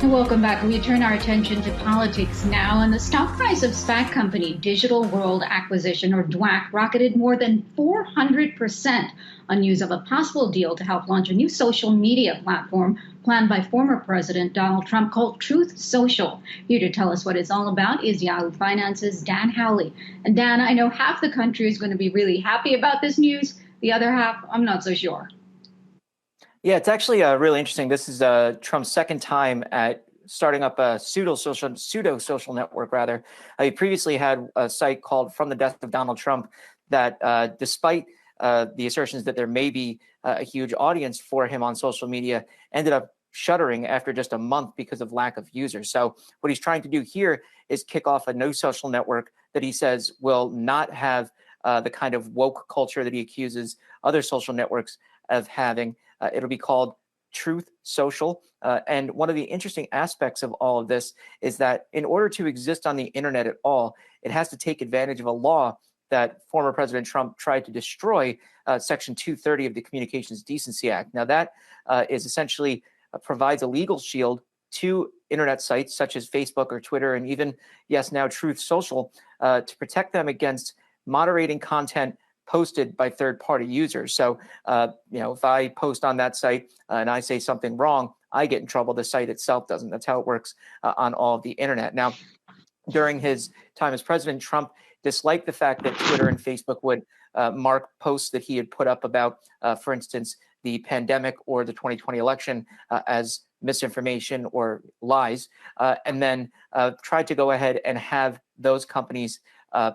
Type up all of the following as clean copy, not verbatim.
Welcome back. We turn our attention to politics now, and the stock price of SPAC company Digital World Acquisition, or DWAC, rocketed more than 400% on news of a possible deal to help launch a new social media platform planned by former President Donald Trump called Truth Social. Here to tell us what it's all about is Yahoo Finance's Dan Howley. And Dan, I know half the country is going to be really happy about this news. The other half, I'm not so sure. Yeah, it's actually really interesting. This is Trump's second time at starting up a pseudo social network, rather. He previously had a site called From the Death of Donald Trump that, despite the assertions that there may be a huge audience for him on social media, ended up shuttering after just a month because of lack of users. So what he's trying to do here is kick off a new social network that he says will not have the kind of woke culture that he accuses other social networks of having. It'll be called Truth Social. And one of the interesting aspects of all of this is that in order to exist on the internet at all, it has to take advantage of a law that former President Trump tried to destroy, Section 230 of the Communications Decency Act. Now, that is essentially provides a legal shield to internet sites such as Facebook or Twitter, and even, yes, now Truth Social, to protect them against moderating content posted by third-party users. So, if I post on that site and I say something wrong, I get in trouble. The site itself doesn't. That's how it works on all of the internet. Now, during his time as president, Trump disliked the fact that Twitter and Facebook would mark posts that he had put up about, for instance, the pandemic or the 2020 election as misinformation or lies, and then tried to go ahead and have those companies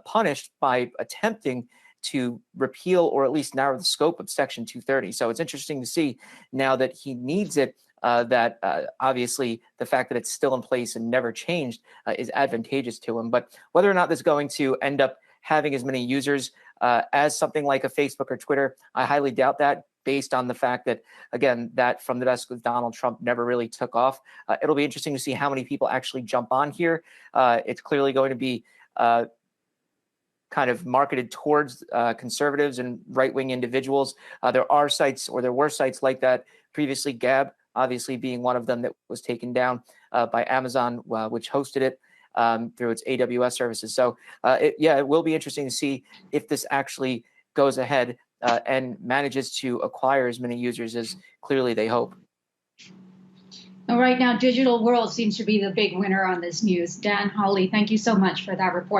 punished by attempting to repeal or at least narrow the scope of Section 230. So it's interesting to see now that he needs it, that obviously the fact that it's still in place and never changed is advantageous to him. But whether or not this is going to end up having as many users as something like a Facebook or Twitter, I highly doubt that, based on the fact that, again, that From the Desk with Donald Trump never really took off. It'll be interesting to see how many people actually jump on here. It's clearly going to be kind of marketed towards conservatives and right-wing individuals. There were sites like that previously, Gab obviously being one of them that was taken down by Amazon, which hosted it through its AWS services. So it will be interesting to see if this actually goes ahead and manages to acquire as many users as clearly they hope. Well, right now, Digital World seems to be the big winner on this news. Dan Howley, thank you so much for that report.